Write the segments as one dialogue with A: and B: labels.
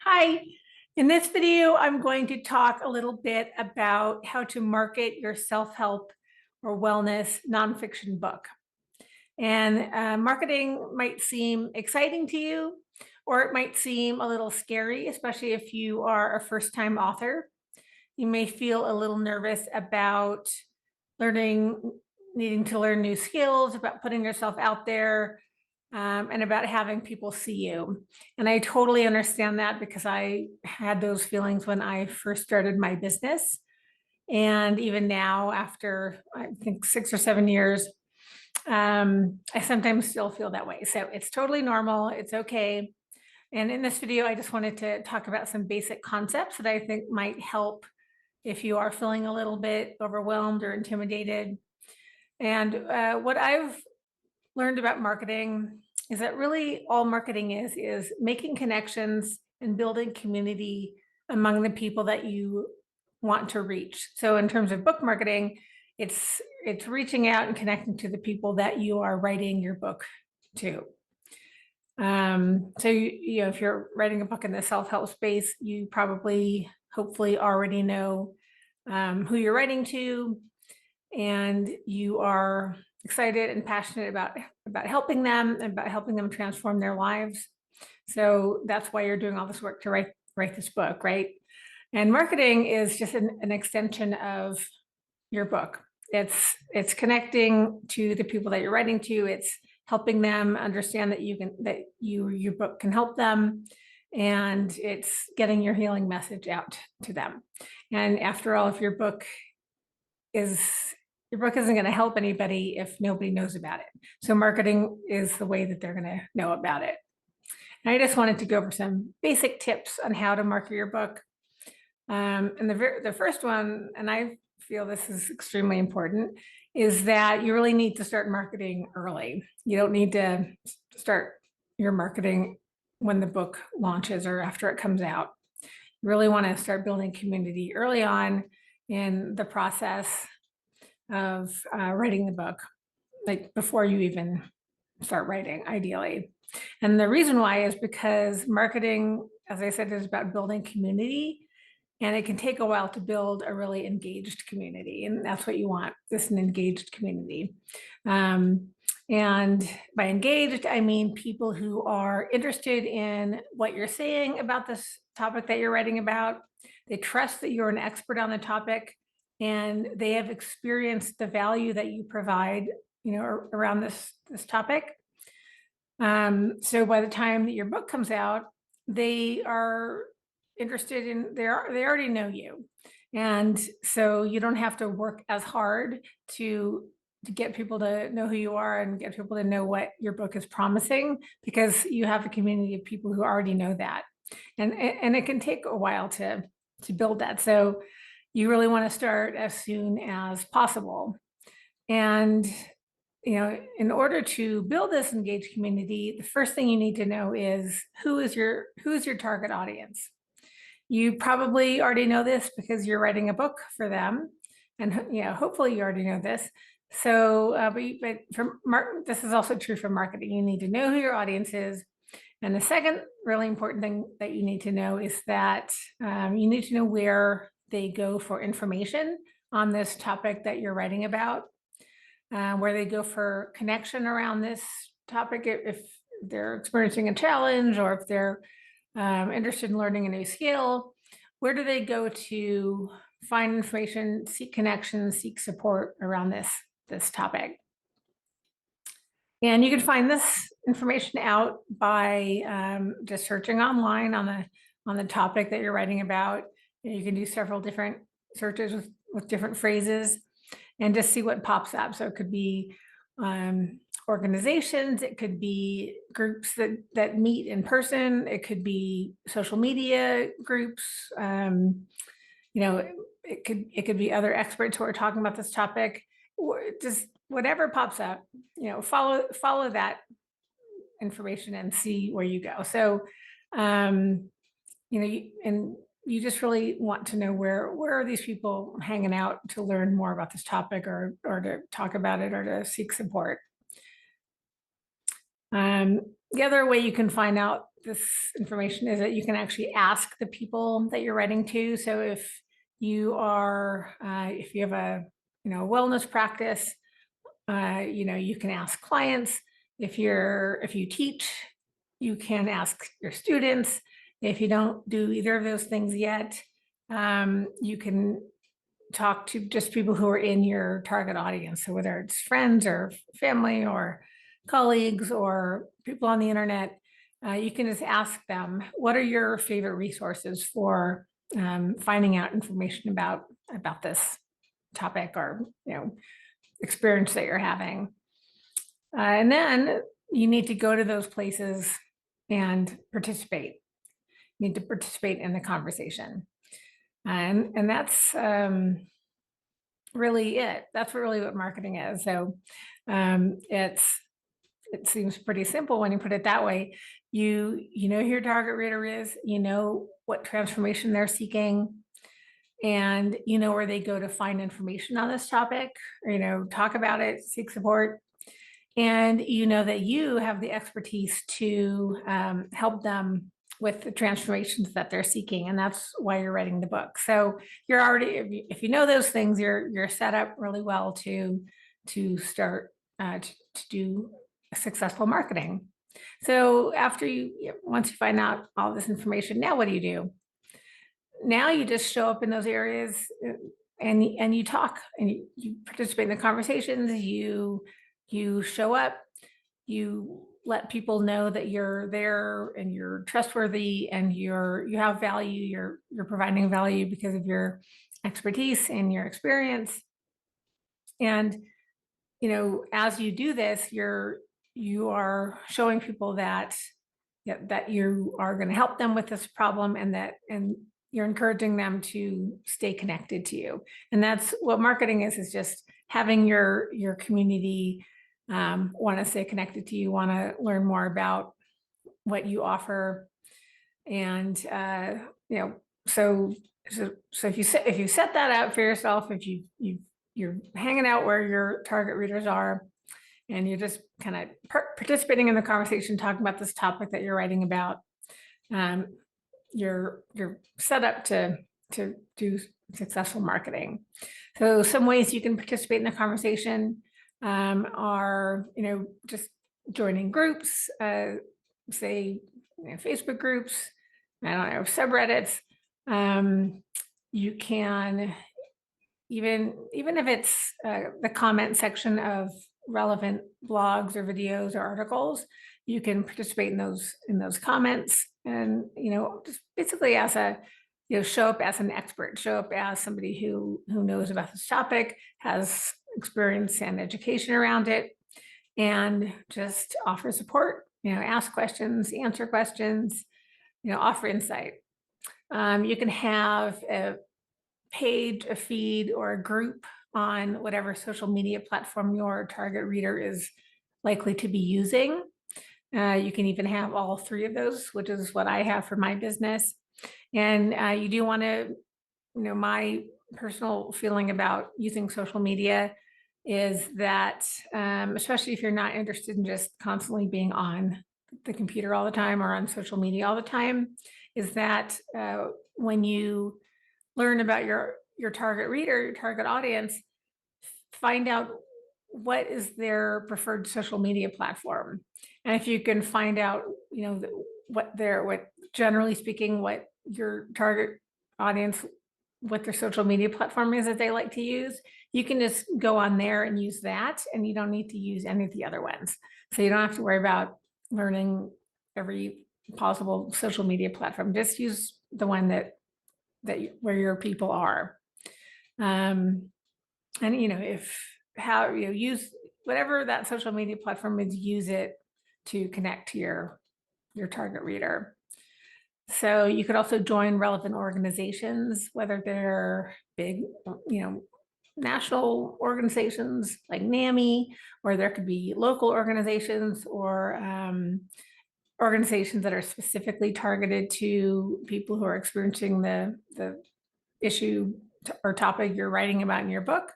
A: Hi, in this video, I'm going to talk a little bit about how to market your self-help or wellness nonfiction book. And marketing might seem exciting to you, or it might seem a little scary, especially if you are a first-time author. You may feel a little nervous about needing to learn new skills, about putting yourself out there, and about having people see you. And I totally understand that because I had those feelings when I first started my business. And even now, after I think 6 or 7 years, I sometimes still feel that way. So it's totally normal. It's okay. And in this video, I just wanted to talk about some basic concepts that I think might help if you are feeling a little bit overwhelmed or intimidated. And what I've learned about marketing is that really all marketing is making connections and building community among the people that you want to reach. So in terms of book marketing, it's reaching out and connecting to the people that you are writing your book to. So if you're writing a book in the self-help space, you probably hopefully already know who you're writing to, and you are excited and passionate about helping them and about helping them transform their lives. So that's why you're doing all this work to write this book, right? And marketing is just an extension of your book. It's connecting to the people that you're writing to. It's helping them understand that your book can help them, and it's getting your healing message out to them. And after all, if your book isn't going to help anybody if nobody knows about it. So marketing is the way that they're going to know about it. And I just wanted to go over some basic tips on how to market your book. And the first one, and I feel this is extremely important, is that you really need to start marketing early. You don't need to start your marketing when the book launches or after it comes out. You really want to start building community early on in the process of writing the book, like before you even start writing, ideally. And the reason why is because marketing, as I said, is about building community, and it can take a while to build a really engaged community. And that's what you want, this an engaged community. And by engaged, I mean people who are interested in what you're saying about this topic that you're writing about. They trust that you're an expert on the topic, and they have experienced the value that you provide, around this topic. So by the time that your book comes out, they are interested in, they already know you. And so you don't have to work as hard to get people to know who you are and get people to know what your book is promising, because you have a community of people who already know that. And it can take a while to build that. So you really want to start as soon as possible. And in order to build this engaged community, the first thing you need to know is who is your target audience. You probably already know this because you're writing a book for them, and hopefully you already know this. So, this is also true for marketing. You need to know who your audience is. And the second really important thing that you need to know is that you need to know where they go for information on this topic that you're writing about, where they go for connection around this topic if they're experiencing a challenge, or if they're interested in learning a new skill. Where do they go to find information, seek connections, seek support around this topic? And you can find this information out by just searching online on the topic that you're writing about. You can do several different searches with different phrases and just see what pops up. So it could be organizations, it could be groups that meet in person, it could be social media groups, it could be other experts who are talking about this topic, or just whatever pops up, follow that information and see where you go. So, you just really want to know where are these people hanging out to learn more about this topic, or to talk about it, or to seek support. The other way you can find out this information is that you can actually ask the people that you're writing to. So if you have a, wellness practice, you can ask clients. If you teach, you can ask your students. If you don't do either of those things yet, you can talk to just people who are in your target audience. So whether it's friends or family or colleagues or people on the internet, you can just ask them, what are your favorite resources for finding out information about this topic or experience that you're having. And then you need to go to those places and participate. You need to participate in the conversation. And that's really it. That's really what marketing is. So it seems pretty simple when you put it that way. You know who your target reader is, you know what transformation they're seeking, and you know where they go to find information on this topic, or talk about it, seek support. And you know that you have the expertise to help them with the transformations that they're seeking, and that's why you're writing the book. So you're already, if you know those things, you're set up really well to start to do successful marketing. So once you find out all this information, now what do? Now you just show up in those areas, and you talk, and you participate in the conversations. You show up, you let people know that you're there and you're trustworthy and you have value. You're providing value because of your expertise and your experience. And as you do this, you are showing people that you are going to help them with this problem, and you're encouraging them to stay connected to you. And that's what marketing is just having your community want to stay connected to you, want to learn more about what you offer. And so if you set that out for yourself, if you're hanging out where your target readers are, and you're just kind of participating in the conversation, talking about this topic that you're writing about, you're set up to do successful marketing. So some ways you can participate in the conversation are, just joining groups, say, Facebook groups, I don't know, subreddits. You can even if it's the comment section of relevant blogs or videos or articles, you can participate in those comments, and just basically as a show up as an expert, show up as somebody who knows about this topic, has experience and education around it, and just offer support, ask questions, answer questions, offer insight. You can have a page, a feed, or a group on whatever social media platform your target reader is likely to be using. You can even have all three of those, which is what I have for my business. And you do want to, my personal feeling about using social media is that, especially if you're not interested in just constantly being on the computer all the time or on social media all the time, is that when you learn about your target reader, your target audience, find out what is their preferred social media platform. And if you can find out, what generally speaking, what your target audience, what their social media platform is that they like to use, you can just go on there and use that, and you don't need to use any of the other ones. So you don't have to worry about learning every possible social media platform. Just use the one where your people are. And use whatever that social media platform is, use it to connect to your target reader. So you could also join relevant organizations, whether they're big, national organizations like NAMI, or there could be local organizations, or organizations that are specifically targeted to people who are experiencing the issue or topic you're writing about in your book.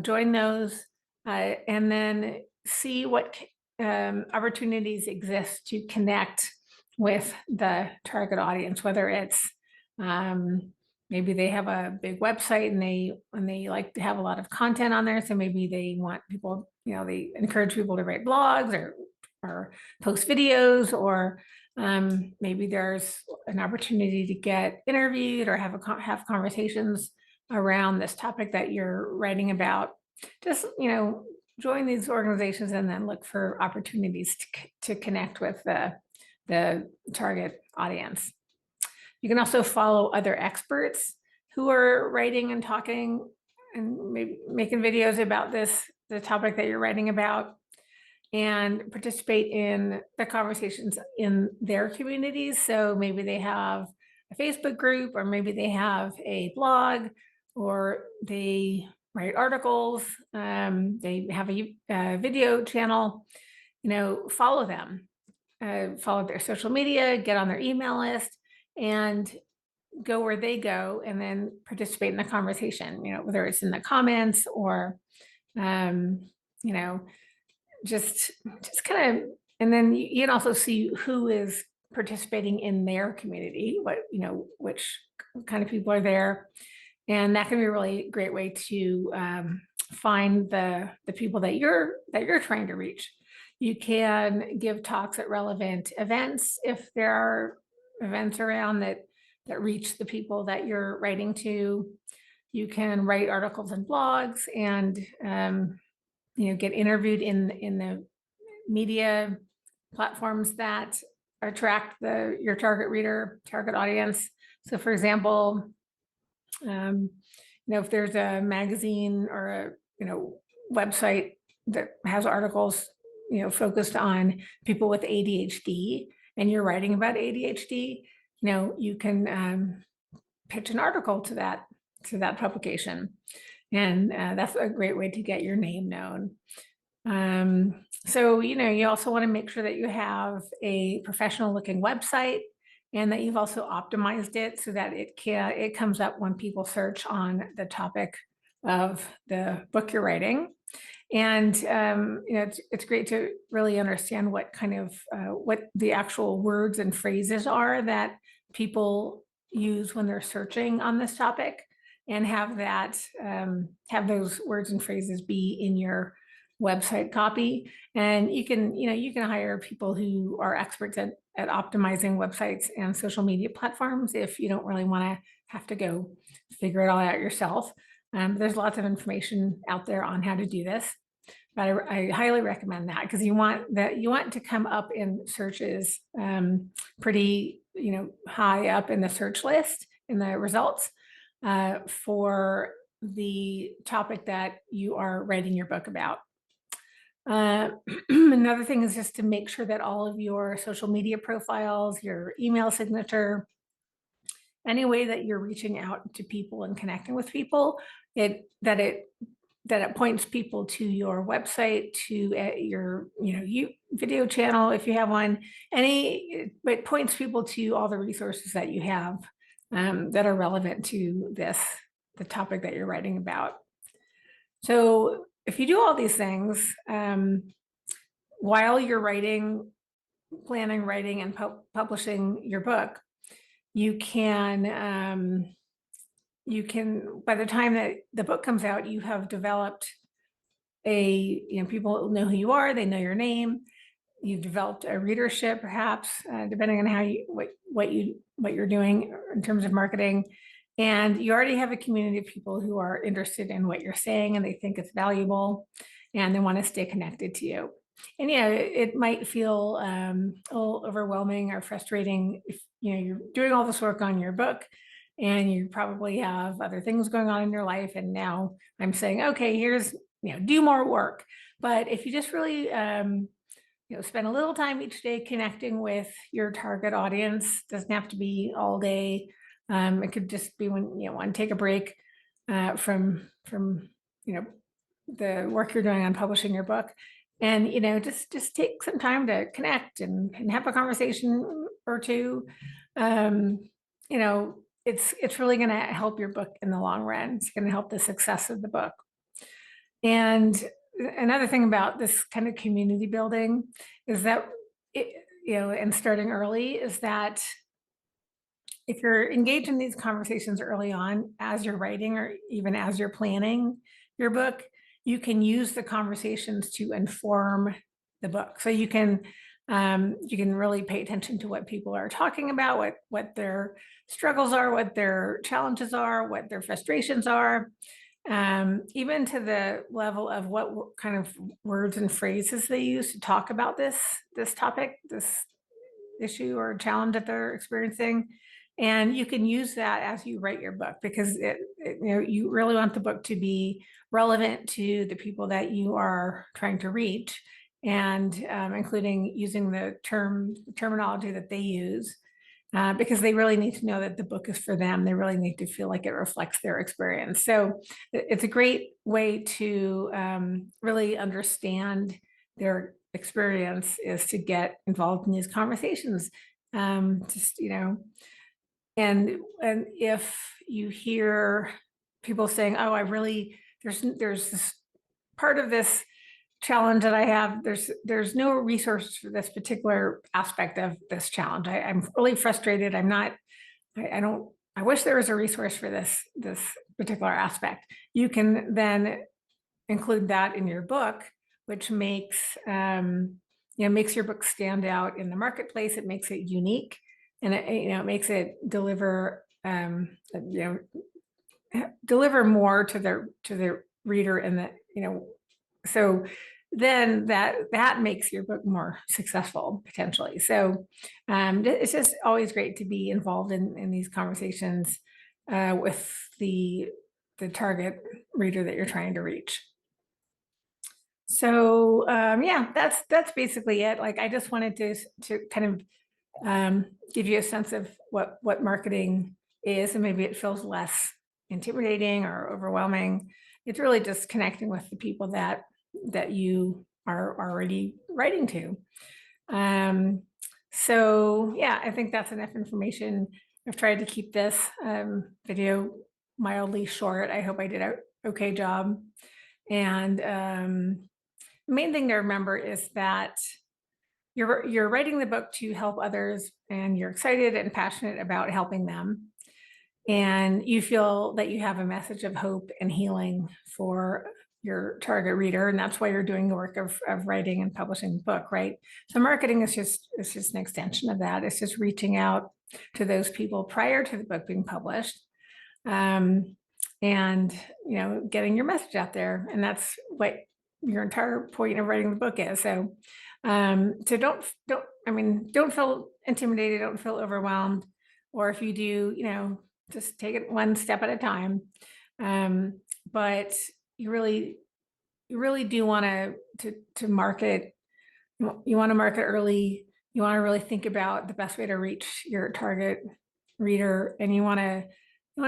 A: Join those, and then see what opportunities exist to connect with the target audience, whether it's maybe they have a big website and they like to have a lot of content on there. So maybe they want people, they encourage people to write blogs or post videos, or maybe there's an opportunity to get interviewed or have conversations around this topic that you're writing about. Just, join these organizations and then look for opportunities to connect with the target audience. You can also follow other experts who are writing and talking and maybe making videos about the topic that you're writing about, and participate in the conversations in their communities. So maybe they have a Facebook group, or maybe they have a blog, or they write articles, they have a video channel. Follow them, follow their social media, get on their email list, and go where they go, and then participate in the conversation, whether it's in the comments or, just kind of, and then you can also see who is participating in their community, which kind of people are there. And that can be a really great way to find the people that you're trying to reach. You can give talks at relevant events if there are events around that reach the people that you're writing to. You can write articles and blogs, and get interviewed in the media platforms that attract your target audience. So, for example, if there's a magazine or a website that has articles, focused on people with ADHD, and you're writing about ADHD, you can pitch an article to that publication, and that's a great way to get your name known. So, you also want to make sure that you have a professional looking website, and that you've also optimized it so that it comes up when people search on the topic of the book you're writing. And it's great to really understand what kind of what the actual words and phrases are that people use when they're searching on this topic, and have those words and phrases be in your website copy. And you can hire people who are experts at optimizing websites and social media platforms if you don't really want to have to go figure it all out yourself. There's lots of information out there on how to do this, but I highly recommend that, because you want to come up in searches pretty high up in the search list, in the results, for the topic that you are writing your book about. Another thing is just to make sure that all of your social media profiles, your email signature, any way that you're reaching out to people and connecting with people, that it points people to your website, to your video channel if you have one, but points people to all the resources that you have that are relevant to the topic that you're writing about. So if you do all these things while you're planning, writing, and publishing your book, you can, by the time that the book comes out, you have developed people know who you are, they know your name, you've developed a readership, perhaps, depending on what you're doing in terms of marketing. And you already have a community of people who are interested in what you're saying, and they think it's valuable, and they want to stay connected to you. And it might feel a little overwhelming or frustrating if you're doing all this work on your book, and you probably have other things going on in your life. And now I'm saying, okay, here's do more work. But if you just really spend a little time each day connecting with your target audience, doesn't have to be all day. It could just be when you want to take a break from the work you're doing on publishing your book, and just take some time to connect and have a conversation or two. It's really going to help your book in the long run. It's going to help the success of the book. And another thing about this kind of community building is that and starting early is that if you're engaged in these conversations early on as you're writing or even as you're planning your book, you can use the conversations to inform the book. So you can really pay attention to what people are talking about, what their struggles are, what their challenges are, what their frustrations are, even to the level of what kind of words and phrases they use to talk about this topic, this issue or challenge that they're experiencing. And you can use that as you write your book, because you really want the book to be relevant to the people that you are trying to reach, and including using the terminology that they use, because they really need to know that the book is for them. They really need to feel like it reflects their experience. So it's a great way to really understand their experience, is to get involved in these conversations. Just, and if you hear people saying, oh, there's this part of this challenge that I have, there's no resources for this particular aspect of this challenge. I'm really frustrated. I wish there was a resource for this particular aspect. You can then include that in your book, which makes makes your book stand out in the marketplace. It makes it unique, and it makes it deliver deliver more to the reader, and so then that makes your book more successful potentially. So it's just always great to be involved in these conversations with the target reader that you're trying to reach. So yeah, that's basically it. Like, I just wanted to kind of give you a sense of what marketing is, and maybe it feels less intimidating or overwhelming. It's really just connecting with the people that you are already writing to. So yeah, I think that's enough information. I've tried to keep this video mildly short. I hope I did an okay job. And the main thing to remember is that you're writing the book to help others, and you're excited and passionate about helping them. And you feel that you have a message of hope and healing for your target reader. And that's why you're doing the work of writing and publishing the book, right? So marketing is just an extension of that. It's just reaching out to those people prior to the book being published. And getting your message out there. And that's what your entire point of writing the book is. So don't feel intimidated, don't feel overwhelmed, or if you do, just take it one step at a time. But you really do want to market. You want to market early. You want to really think about the best way to reach your target reader, and you want to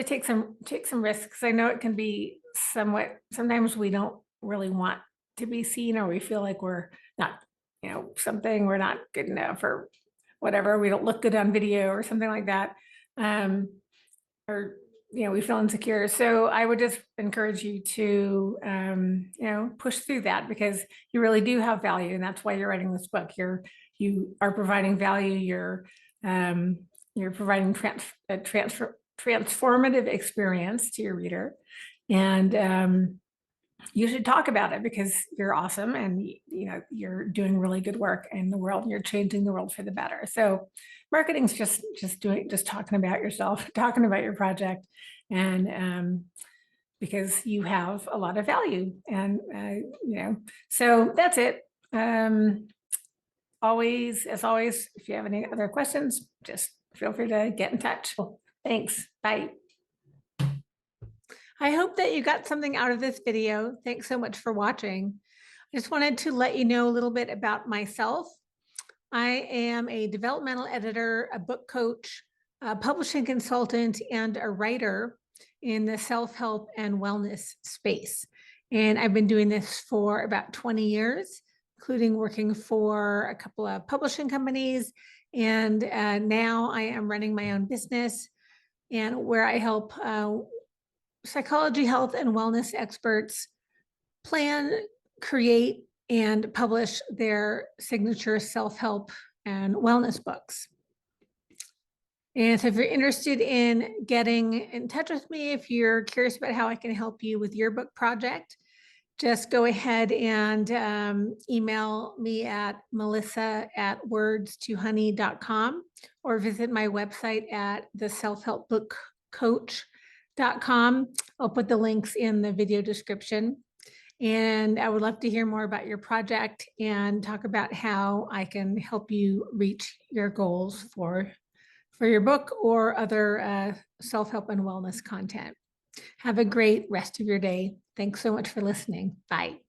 A: take some risks. I know it can be sometimes we don't really want to be seen, or we feel like we're not, we're not good enough, or whatever. We don't look good on video or something like that. Or, we feel insecure. So I would just encourage you to, push through that, because you really do have value. And that's why you're writing this book. You are providing value. You're providing transformative experience to your reader. And you should talk about it, because you're awesome, and you're doing really good work in the world, and you're changing the world for the better. So marketing's just talking about yourself, talking about your project, and because you have a lot of value. And so that's it. As always, if you have any other questions, just feel free to get in touch. Thanks. Bye. I hope that you got something out of this video. Thanks so much for watching. I just wanted to let you know a little bit about myself. I am a developmental editor, a book coach, a publishing consultant, and a writer in the self-help and wellness space. And I've been doing this for about 20 years, including working for a couple of publishing companies. And now I am running my own business, and where I help psychology, health, and wellness experts plan create and publish their signature self-help and wellness books. And so if you're interested in getting in touch with me, if you're curious about how I can help you with your book project, just go ahead and email me at melissa@wordstohoney.com or visit my website at theselfhelpbookcoach.com. I'll put the links in the video description. And I would love to hear more about your project and talk about how I can help you reach your goals for your book or other self-help and wellness content. Have a great rest of your day. Thanks so much for listening. Bye.